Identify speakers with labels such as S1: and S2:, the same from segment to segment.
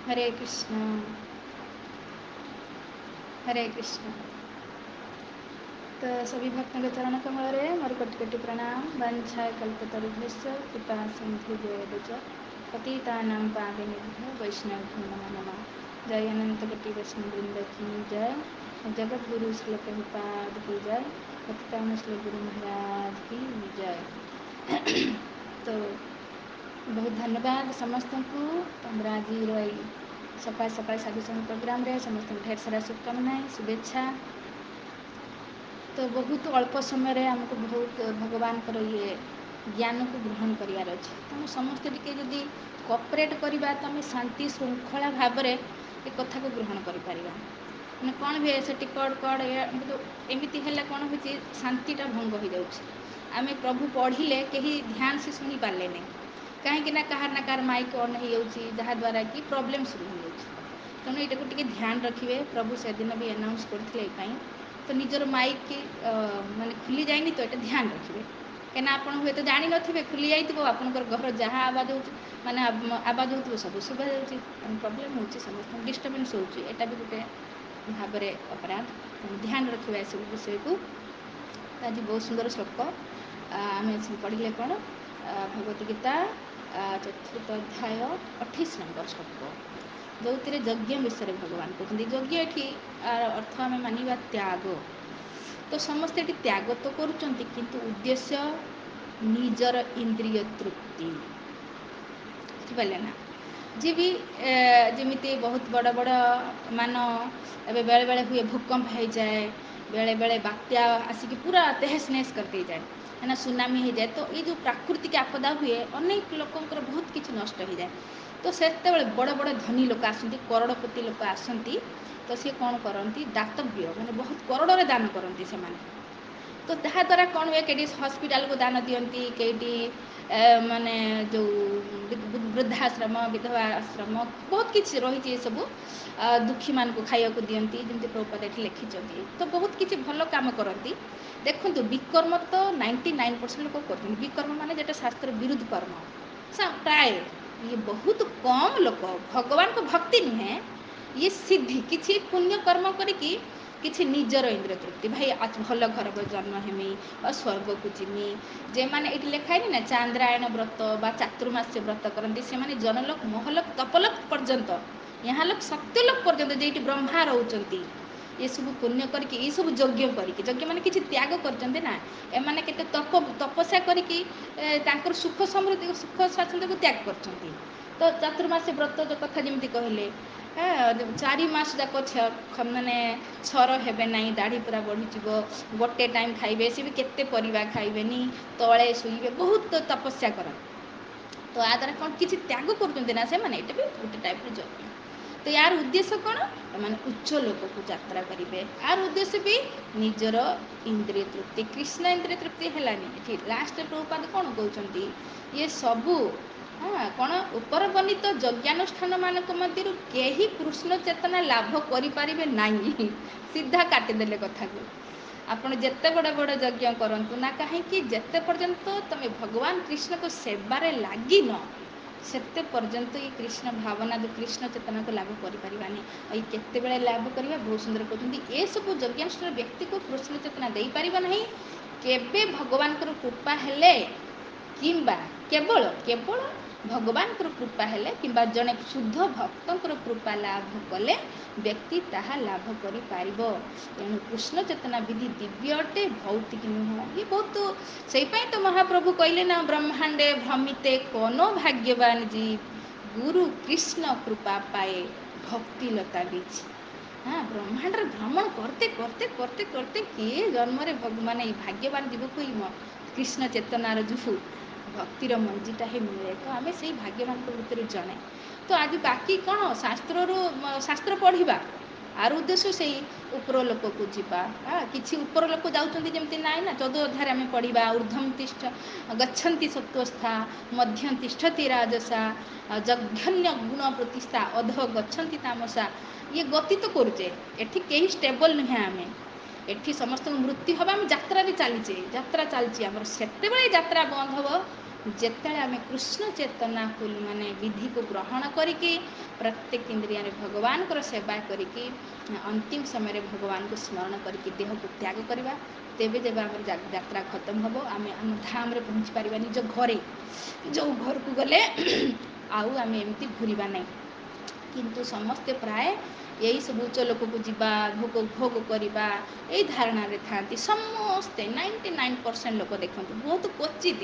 S1: हरे कृष्ण। हरे कृष्ण। तो सभी भक्तों के चरण कमल रे मोर कोटि कोटि प्रणाम। वंशा कल्पतरुभ्यश्च कृपा सिन्धुभ्येव च पतितानां पावनेभ्यो वैष्णवेभ्यो नमो नमः। जय अनंत कोटि वैष्णव वृंद की जय। जगत गुरु श्री प्रभुपाद की जय। पतितान श्री गुरु महाराज की जय। तो बहुत धन्यवाद समस्त को। तमरा आज सकाल सकाल साधुसंग प्रोग्राम रे समस्त ढेर सारा शुभकामना शुभेच्छा। तो बहुत अल्प समय आमको बहुत भगवान ये ज्ञान को ग्रहण करार अच्छे तेणु समस्ते टिके जदि कोऑपरेट करवा तो आम शांति श्रृंखला भाव में ए कथा को ग्रहण कर मैंने कौन हुए से टिकट कड़ एमती है कौन हो शांतिटा भंग हो जाऊँ। आम प्रभु पढ़िले कहीं ध्यान से शुणी पारे नहीं कहीं ना कहार माइक ऑन हो जहाँद्वारा कि प्रोब्लेम शुरू हो जाए। तेणु यहाँ को ध्यान रखिए। प्रभु से दिन भी अनाउंस करते तो निजर माइक माने खुली जाए तो ये ध्यान रखिए कहीं आप हे तो जान थे खुली जाइए आपंकर घर जहाँ आवाज हो माने आवाज हो सब शुभा जाऊँगी प्रोब्लेम हो समस्त डिस्टर्बेन्स होटा भी गोटे भाव में अपराध ध्यान रखा सब विषय को। आज बहुत सुंदर श्लोक आम पढ़ले कौन भगवती गीता चतुर्थ अध्याय 28 नंबर श्लोक जो यज्ञ विषय भगवान कहते यज्ञ ये अर्थ आम मानवा त्याग। तो समस्ते ये त्याग तो करुँच उद्देश्य निजर इंद्रिय तृप्ति बुझिपारे ना जी भी जमी बहुत बड़ बड़ मान ए बेले बेले हुए भूकंप हो जाए बेले बेले बात्या आसिक पूरा तहस नहस करते जाए है सुनामी हो जाए। तो ये जो प्राकृतिक आपदा हुए अनेक लोकंर बहुत किसी नष्ट हो जाए। तो से बड़ बड़ धनी लोक आसती करोड़पति लोक आसती तो सी कौन करती दातव्य माने बहुत करोड़ दान करती से तो जहाँद्वारा कौन हुए कहीं हस्पिटाल को दान दियंती कहीं माने जो वृद्धाश्रम विधवा आश्रम बहुत किसी रही सब दुखी मान को खाया दियंती जमी प्रभुपाद ये लिखिं तो बहुत किसी भल काम करती। देखो विकर्म तो 99% लोग कर विकर्म माने जेटा शास्त्र विरुद्ध कर्म प्राय ये बहुत कम लोग भगवान को भक्ति नुहे ये सिद्धि किसी पुण्य कर्म करी किसी निजर इंद्रिय तृप्ति भाई भल घर जन्म हेमी स्वर्ग को जिमी जे मैंने ये लिखाई ना चांद्रायण व्रत बा चातुर्मास्य व्रत करती से जनलोक महलोक तपलोक पर्यंत यहाँ लोक सत्यलोक पर्यंत जे ब्रह्मा रोचती ये सब पुण्य करके ये सब यज्ञ करके मैंने किसी त्याग करते ना एमाने केते तपस्या करके सुख समृद्धि सुख स्वाच्छंद्य को त्याग करते। तो चातुर्मास्य व्रत जो कथा जमी कहले 4 मास जाक माने क्षर हेबे ना दाढ़ी पूरा बढ़ीज गोटे टाइम खाइबे सी भी केते परिवा खाइबेनी तले शुइबे बहुत तपस्या कर। तो आ द्वारा कौन किसी त्याग करते ना से माने भी गोटे टाइप यज्ञ। तो यार उद्देश्य कौन मैंने उच्च लोक को यात्रा करेंगे यार उद्देश्य भी निजर इंद्रिय तृप्ति कृष्ण इंद्रिय तृप्ति है लास्ट प्रभुपाद कौन कहते ये सबू हाँ कौन उपर वर्णित यज्ञानुष्ठान मानक मध्य केही कृष्ण चेतना लाभ करें ना सीधा काटिदेले कथा को आपण जिते बड़ बड़ यज्ञ करूँ ना कहीं जिते पर्यंत तुम भगवान कृष्ण को सेबार लगिन सेते पर्यंत ये कृष्ण भावना जो कृष्ण चेतना को लाभ करें ये केते लाभ करवा बहुत सुंदर कहते ये सब यज्ञानुष्ठान व्यक्ति को कृष्ण चेतना दे पार ना केवे भगवान कृपा हेले किंबा केवल केवल भगवान कृपा हेले किंबा जड़े शुद्ध भक्त कृपा लाभ कले व्यक्ति ताहा लाभ कर तेणु कृष्ण चेतना विधि दिव्य अटे भौतिक नुह ये बहुत से तो महाप्रभु कहले ना ब्रह्मांडे भ्रमिते कोनो भाग्यवान जीव गुरु कृष्ण कृपा पाए भक्ति लता बीज। हाँ ब्रह्मांड भ्रमण करते करते करते करते किए जन्म भगवान ये भाग्यवान जीव को कृष्ण चेतनार जो भक्तिर मंजीटा ही मिले तो आम से भाग्यवान भितर जड़े। तो आज बाकी कौन शास्त्र पढ़ा आर उद्देश्य से ऊपर लोक को जीवा किसी ऊपर लोक जाऊँगी जमी ना ना 14 अध्याय आम पढ़ा ऊर्ध्वं तिष्ठ गच्छन्ति सत्वस्था मध्यं तिष्ठति राजसा जघन्य गुण प्रतिष्ठा अध गच्छन्ति तामसा ये गति तो करुचे एठी कहीं स्टेबल नुहे आम एठी समस्त मृत्यु हम आम यात्रा चलीचे यात्रा चलती आम से यात्रा बंद हम जिते आम कृष्ण चेतना को माने विधि को ग्रहण करिकी प्रत्येक इंद्रिया भगवान को सेवा करिकी अंतिम समय भगवान को स्मरण करके देह को त्याग करवा तेबे जब आम यात्रा खत्म हम आम आम धाम रे पहुँची पार निज घरे जो घर को गले आउ आम एमती भूलवा नहीं किंतु समस्ते प्राय यही सब उच्च लोक को जीवा भोग भोग करवा यही धारणा था समस्ते 99% लोक देखते बहुत क्वचित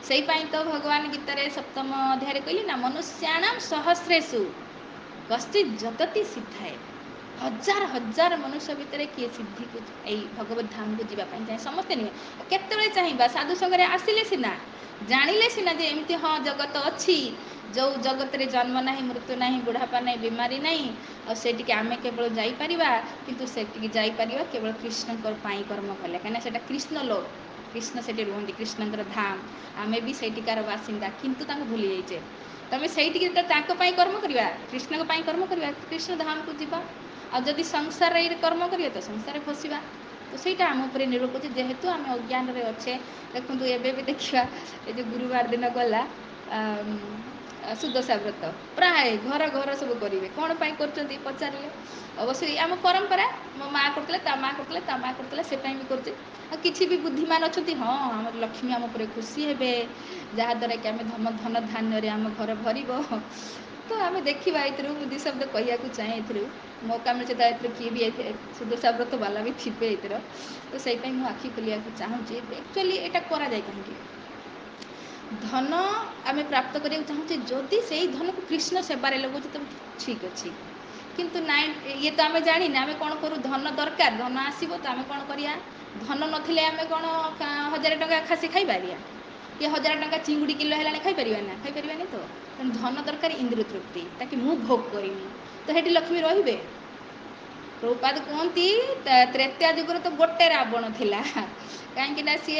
S1: से तो भगवान गीतार सप्तम अध्याय कहली ना मनुष्याणाम सहस्रेषु कश्चित् जतति सिद्धाय हजार हजार मनुष्य भितर किए सिद्धि को भगवत धाम को जीवाई चाहे समस्ते नहीं केतबेले चाहिए साधु संगे आसिले सीना जानिले सीना जे एमती हाँ जगत अच्छी जो जगत रे जन्म ना मृत्यु ना बुढ़ापा ना बीमारी ना और से आम केवल जापर कितु से जापर केवल कृष्ण कर्म कले कहीं कृष्ण लोक कृष्ण से रुहति कृष्णकर धाम आमे भी सेठिकार बासिंदा किंतु भूली जाइए तुम से कर्म करवा कृष्ण कर्म करवा कृष्ण धाम को जीवा आदि संसार कर्म करिए तो संसार फसवा तो सहीटा आम उपर निर्भर कर जेहेतु आम अज्ञान रे अच्छे देखूँ एवं भी देखा ये गुरुवार दिन गला सुदशा व्रत प्राय घर घर सब करेंगे कौन पाई कर पचारे अवश्य आम परंपरा मो माँ करते ता माँ करते ता माँ करते से भी कर किसी भी बुद्धिमान अच्छा हाँ आम लक्ष्मी आम उपर खुशी हे जहाद्वारा कि आम धन धान्य आम घर भर तो आम देखा ये बुद्धि शब्द कहया चाहे ए मौका मिले तो किए भी सुदशा व्रत वाला भी थे ये तो से मुझे आखि खोलिया चाहूँगी एक्चुअली यहाँ करा जाए कहीं धन आम प्राप्त करने चाहूँचे जदि से ही धन को कृष्ण सेवार लगे तो ठीक अच्छे किंतु नाइन ये तो आम जानी आम कौन करूँ धन दरकार धन आसो तो आम कौन करिया धन नथिले आम कौन 1000 टंका खासी खाई पारिया कि 1000 टंका चिंगुड़ी किलो है खाई पारिबानी तो तेणु धन दरकार इंद्रिय तृप्ति ताकि मु भोग करी तो हेटी लक्ष्मी रहिबे प्रभुपाद कहती त्रेता जुगर तो गोटे रावण थिला कहीं सी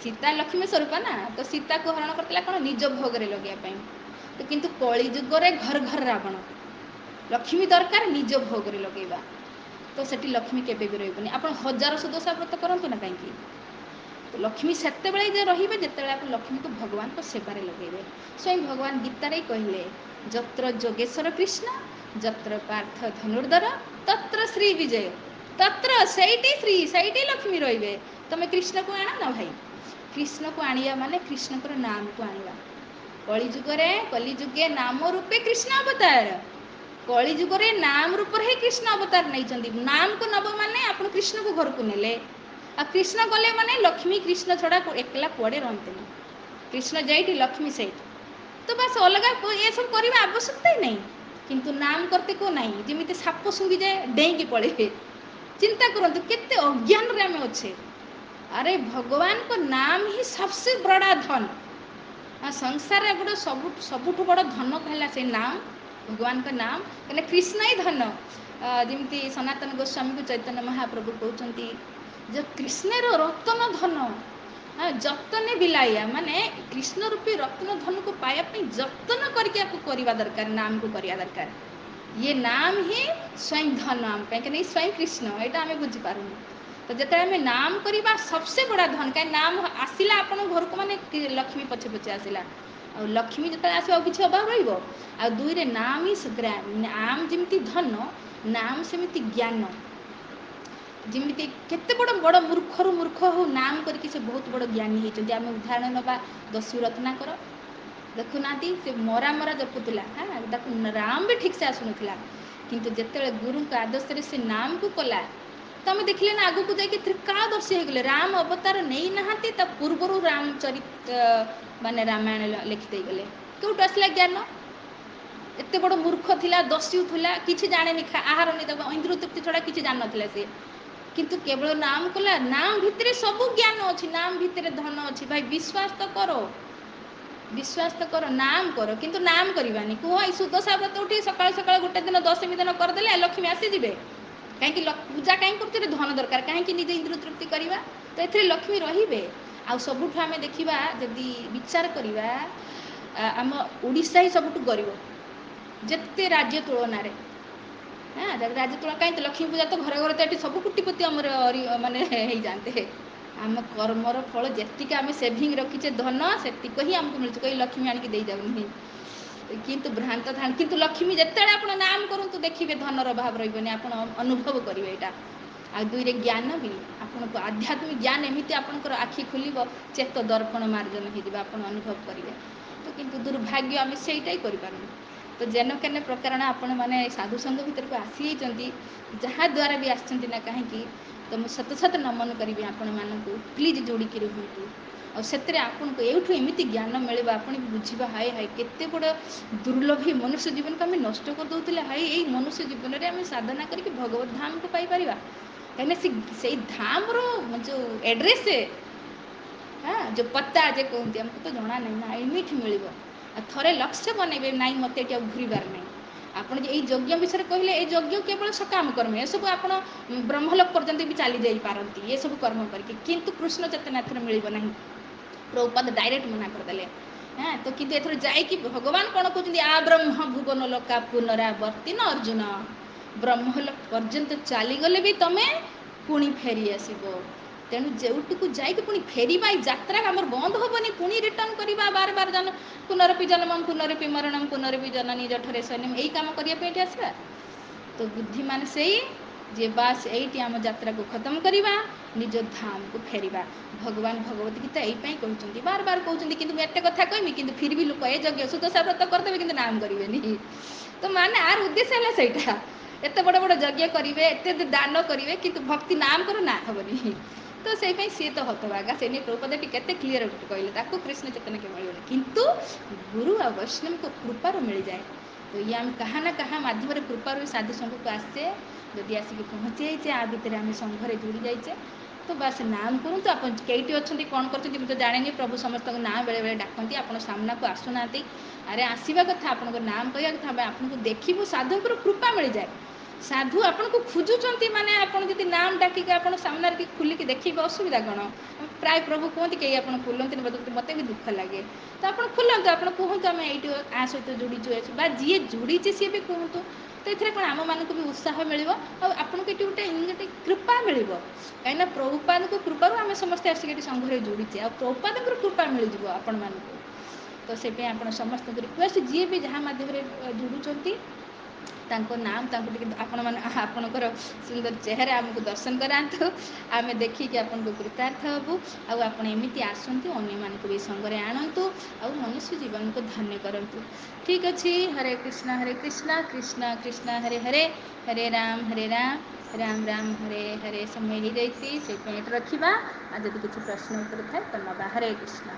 S1: सीता लक्ष्मी स्वरूप ना तो सीता को हरण करता कौन निज भोग लगे तो किंतु कली जुगर घर घर रावण लक्ष्मी दरकार निज भोग लगेगा तो सेठी लक्ष्मी केबे भी रही आप 1000 सुदशा व्रत करूँ ना कहीं तो लक्ष्मी से रे जिते आप लक्ष्मी को भगवान को सेवार लगे स्वयं भगवान गीतार कहले जत्र जोगेश्वर कृष्ण जत्र पार्थ धनुर्धर तत्र श्री विजय तत्र सैटी श्री सैटी लक्ष्मी रे तुम कृष्ण को आण ना भाई कृष्ण को आनिया माने कृष्ण नाम को आनिया कलिजुगे कलिजुगे नाम रूपे कृष्ण अवतार कलिजुगे नाम रूप ही कृष्ण अवतार नहीं नाम को नब माने आप कृष्ण को घर को नेले आ कृष्ण गले माने लक्ष्मी कृष्ण छड़ा एकला कुआड़े रहते कृष्ण जाइटी लक्ष्मी से तो बस अलग ये सब करने आवश्यकता ही नहीं किंतु नाम करते को नहीं जमी साप सुंगी जाए डेईकी पड़े चिंता करंतु केते अज्ञान रे आमे अच्छे अरे भगवान को नाम ही सबसे बड़ा धन संसार गोटे सबुठ बड़ धन कहला से नाम भगवान का नाम कहले कृष्ण ही धन जमी सनातन गोस्वामी को चैतन्य महाप्रभु कहते जो कृष्ण रतन धन जतन बिलाइया माने कृष्ण रूपी रत्न धन को पाइबा जतन करवा दरकार नाम को करवा दरकार ये नाम ही स्वयं धन आम कहीं स्वयं कृष्ण यहाँ आम बुझीपार तो जिते आम नाम करवा सबसे बड़ा धन कहीं नाम आसला आपण घर को माने लक्ष्मी पछे पछे आसला आ लक्ष्मी जो आस किसी अभाव रुई रे नाम ही नाम जमी धन नाम सेमती ज्ञान जमी केते बड़ बड़ मूर्ख रु मूर्ख हो नाम करके से बहुत बड़ ज्ञानी होती आम उदाहरण नवा दस्यु रत्नाकर देखुना से मरा मरा जपुला हाँ राम भी ठीक से आसुनला किंतु जिते गुरु के आदर्श से नाम को कला तो आम देखले ना आगू जाकि त्रिकादर्शी हो गले राम अवतार नहीं ना पूर्वर रामचरित माने रामायण लिखिदे गले कौटू आसला ज्ञान एत बड़ मूर्ख थिला दस्यु थिला किसी जाने आहार नहीं इंद्र तृप्ति छड़ा किसी जान ना सी किंतु केवल नाम कला नाम भितर सब ज्ञान अच्छी नाम भितर धन अच्छी भाई विश्वास तो करो विश्वास तो कर नाम कर किंतु नाम करवानी कह सुदशा व्रत उठी सकाल सकाल गोटे दिन 10 दिन करदे लक्ष्मी आसीजे कहीं पूजा कहीं करते धन दरकार कहीं निजे इंद्र तृप्ति करवा तो ये लक्ष्मी रे आ सबुठ आम देखा जदि विचार करवा आम ओडिशा ही सबुठ गरीब जिते राज्य तुलन हाँ राज्य तुलन कहीं तो लक्ष्मी पूजा तो घर घर तो ये सब कोटिपति आम माने हो जाते आम कर्मर फल जीक आम सेविंग रखीचे धन से ही आमको मिलूँ कहीं लक्ष्मी आणिक दे जाऊनी କିନ୍ତୁ ଭ୍ରାନ୍ତ ଧାରଣା। କିନ୍ତୁ ଲକ୍ଷ୍ମୀ ଯେତେବେଳେ ଆପଣ ନାମ କରନ୍ତୁ ଦେଖିବେ ଧନର ଅଭାବ ରହିବନି, ଆପଣ ଅନୁଭବ କରିବେ ଏଇଟା। ଆଉ ଦୁଇରେ ଜ୍ଞାନ ବି, ଆପଣଙ୍କୁ ଆଧ୍ୟାତ୍ମିକ ଜ୍ଞାନ ଏମିତି ଆପଣଙ୍କର ଆଖି ଖୋଲିବ, ଚେତ ଦର୍ପଣ ମାର୍ଜନ ହେଇଯିବ, ଆପଣ ଅନୁଭବ କରିବେ। ତ କିନ୍ତୁ ଦୁର୍ଭାଗ୍ୟ ଆମେ ସେଇଟା ହିଁ କରିପାରୁନୁ। ତ ଯେନ କେନ ପ୍ରକାରଣ ଆପଣମାନେ ସାଧୁସଙ୍ଗ ଭିତରକୁ ଆସିଯାଇଛନ୍ତି, ଯାହାଦ୍ୱାରା ବି ଆସିଛନ୍ତି ନା କାହିଁକି, ତ ମୁଁ ସତ ସତ ନମନ କରିବି ଆପଣମାନଙ୍କୁ, ପ୍ଲିଜ୍ ଯୋଡ଼ିକି ରୁହନ୍ତୁ। ଆଉ ସେଥିରେ ଆପଣଙ୍କୁ ଏଇଠୁ ଏମିତି ଜ୍ଞାନ ମିଳିବ, ଆପଣ ବି ବୁଝିବା ହାଏ ହାଏ କେତେ ବଡ଼ ଦୁର୍ଲଭୀ ମନୁଷ୍ୟ ଜୀବନକୁ ଆମେ ନଷ୍ଟ କରିଦେଉଥିଲେ। ହାଇ ଏଇ ମନୁଷ୍ୟ ଜୀବନରେ ଆମେ ସାଧନା କରିକି ଭଗବତ ଧାମକୁ ପାଇପାରିବା। କାହିଁକିନା ସେଇ ଧାମର ଯେଉଁ ଏଡ୍ରେସ୍, ହଁ ଯେଉଁ ପତା ଯେ କୁହନ୍ତି, ଆମକୁ ତ ଜଣା ନାହିଁ ନା, ଏମିତି ମିଳିବ। ଆଉ ଥରେ ଲକ୍ଷ୍ୟ ବନେଇବେ, ନାଇଁ ମୋତେ ଏଠି ଆଉ ଘୁରିବାର ନାହିଁ। ଆପଣ ଯେ ଏଇ ଯଜ୍ଞ ବିଷୟରେ କହିଲେ, ଏଇ ଯଜ୍ଞ କେବଳ ସକାମ କର୍ମ, ଏସବୁ ଆପଣ ବ୍ରହ୍ମଲୋକ ପର୍ଯ୍ୟନ୍ତ ବି ଚାଲି ଯାଇପାରନ୍ତି ଏସବୁ କର୍ମ କରିକି, କିନ୍ତୁ କୃଷ୍ଣ ଚେତନା ଏଥର ମିଳିବ ନାହିଁ। ପ୍ରଭୁପାଦ ଡାଇରେକ୍ଟ ମନା କରିଦେଲେ। ହଁ, ତ କିନ୍ତୁ ଏଥର ଯାଇକି ଭଗବାନ କ'ଣ କହୁଛନ୍ତି, ଆ ବ୍ରହ୍ମ ଭୁବନ ଲୋକା ପୁନରାବର୍ତ୍ତିନ ଅର୍ଜୁନ, ବ୍ରହ୍ମଲୋକ ପର୍ଯ୍ୟନ୍ତ ଚାଲିଗଲେ ବି ତମେ ପୁଣି ଫେରି ଆସିବ। ତେଣୁ ଯେଉଁଠିକୁ ଯାଇକି ପୁଣି ଫେରିବା, ଏଇ ଯାତ୍ରା ଆମର ବନ୍ଦ ହେବନି, ପୁଣି ରିଟର୍ଣ୍ଣ କରିବା ବାର ବାର ପୁନରପି ଜନ୍ମମ୍ ପୁନରପି ମରଣମ୍ ପୁନରପି ଜନନୀ ଜଠରେ ଶୟନମ୍, ଏଇ କାମ କରିବା ପାଇଁ ଏଠି ଆସିବା। ତ ବୁଦ୍ଧିମାନ ସେଇ ଯେ ବାସ୍ ଏଇଠି ଆମ ଯାତ୍ରାକୁ ଖତମ କରିବା, ନିଜ ଧାମକୁ ଫେରିବା। ଭଗବାନ ଭଗବତ ଗୀତା ଏଇ ପାଇଁ କହୁଛନ୍ତି, ବାର ବାର କହୁଛନ୍ତି। କିନ୍ତୁ ମୁଁ ଏତେ କଥା କହିବି, କିନ୍ତୁ ଫିର ବି ଲୋକ ଏ ଯଜ୍ଞ ସୁଦଶା ବ୍ରତ କରିଦେବେ କିନ୍ତୁ ନାମ କରିବେନି। ତ ମାନେ ଆର ଉଦ୍ଦେଶ୍ୟ ହେଲା ସେଇଟା, ଏତେ ବଡ଼ ବଡ଼ ଯଜ୍ଞ କରିବେ, ଏତେ ଦାନ କରିବେ, କିନ୍ତୁ ଭକ୍ତି ନାମ କର ନା ହେବନି। ତ ସେଇପାଇଁ ସିଏ ତ ହତଭାଗା। ସେ ନେଇ ପ୍ରଭୁପାଦ ଏଠି କେତେ କ୍ଲିୟର କହିଲେ, ତାକୁ କୃଷ୍ଣ ଚେତନା କେବେ ମିଳିବନି, କିନ୍ତୁ ଗୁରୁ ଆଉ ବୈଷ୍ଣବଙ୍କ କୃପାରୁ ମିଳିଯାଏ। ତ ଇଏ ଆମେ କାହା ନା କାହା ମାଧ୍ୟମରେ କୃପାରୁ ସାଧୁ ସଂଘକୁ ଆସେ, ଯଦି ଆସିକି ପହଞ୍ଚି ଯାଇଛେ, ଆ ଭିତରେ ଆମେ ସଂଘରେ ଯୋଡ଼ି ଯାଇଛେ, ତ ବାସ୍ ନାମ କରନ୍ତୁ। ଆପଣ କେଇଟି ଅଛନ୍ତି, କ'ଣ କରୁଛନ୍ତି ମୁଁ ତ ଜାଣିନି, ପ୍ରଭୁ ସମସ୍ତଙ୍କ ନାଁ ବେଳେବେଳେ ଡାକନ୍ତି, ଆପଣ ସାମ୍ନାକୁ ଆସୁନାହାନ୍ତି। ଆରେ ଆସିବା କଥା, ଆପଣଙ୍କ ନାମ କହିବା କଥା, ଆମେ ଆପଣଙ୍କୁ ଦେଖିବୁ, ସାଧୁଙ୍କର କୃପା ମିଳିଯାଏ। ସାଧୁ ଆପଣଙ୍କୁ ଖୋଜୁଛନ୍ତି, ମାନେ ଆପଣ ଯଦି ନାମ ଡାକିକି ଆପଣ ସାମ୍ନାରେ ଟିକେ ଖୋଲିକି ଦେଖିବେ, ଅସୁବିଧା କ'ଣ? ପ୍ରାୟ ପ୍ରଭୁ କୁହନ୍ତି କେହି ଆପଣ ଖୋଲନ୍ତିନି, ମୋତେ ବି ଦୁଃଖ ଲାଗେ। ତ ଆପଣ ଖୋଲନ୍ତୁ, ଆପଣ କୁହନ୍ତୁ ଆମେ ଏଇଠି ଆ ସହିତ ଯୋଡ଼ିଛୁ, ବା ଯିଏ ଯୋଡ଼ିଛି ସିଏ ବି କୁହନ୍ତୁ। ତ ଏଥିରେ କ'ଣ ଆମମାନଙ୍କୁ ବି ଉତ୍ସାହ ମିଳିବ, ଆଉ ଆପଣଙ୍କୁ ଏଠି ଗୋଟେ କୃପା ମିଳିବ। କାହିଁକିନା ପ୍ରଭୁପାଦଙ୍କ କୃପାରୁ ଆମେ ସମସ୍ତେ ଆସିକି ଏଠି ସଂଘରେ ଯୋଡ଼ିଛେ, ଆଉ ପ୍ରଭୁପାଦଙ୍କର କୃପା ମିଳିଯିବ ଆପଣମାନଙ୍କୁ। ତ ସେଥିପାଇଁ ଆପଣ ସମସ୍ତଙ୍କୁ ରିକ୍ୱେଷ୍ଟ, ଯିଏ ବି ଯାହା ମାଧ୍ୟମରେ ଯୋଡ଼ୁଛନ୍ତି, ତାଙ୍କ ନାମ ତାଙ୍କୁ ଟିକେ ଆପଣଙ୍କର ସୁନ୍ଦର ଚେହେରା ଆମକୁ ଦର୍ଶନ କରାନ୍ତୁ, ଆମେ ଦେଖିକି ଆପଣଙ୍କୁ କୃତାର୍ଥ ହେବୁ। ଆଉ ଆପଣ ଏମିତି ଆସନ୍ତୁ, ଅନ୍ୟମାନଙ୍କୁ ବି ସଙ୍ଗରେ ଆଣନ୍ତୁ, ଆଉ ମନୁଷ୍ୟ ଜୀବନକୁ ଧନ୍ୟ କରନ୍ତୁ। ଠିକ୍ ଅଛି। ହରେ କୃଷ୍ଣ କୃଷ୍ଣ କୃଷ୍ଣ ହରେ ହରେ, ହରେ ରାମ ରାମ ରାମ ହରେ ହରେ। ସମୟ ହେଇଯାଇଛି, ସେଇପାଇଁ ଏଠି ରଖିବା। ଆଉ ଯଦି କିଛି ପ୍ରଶ୍ନ ଉତ୍ତର ଥାଏ ତ ନେବା। ହରେ କୃଷ୍ଣ।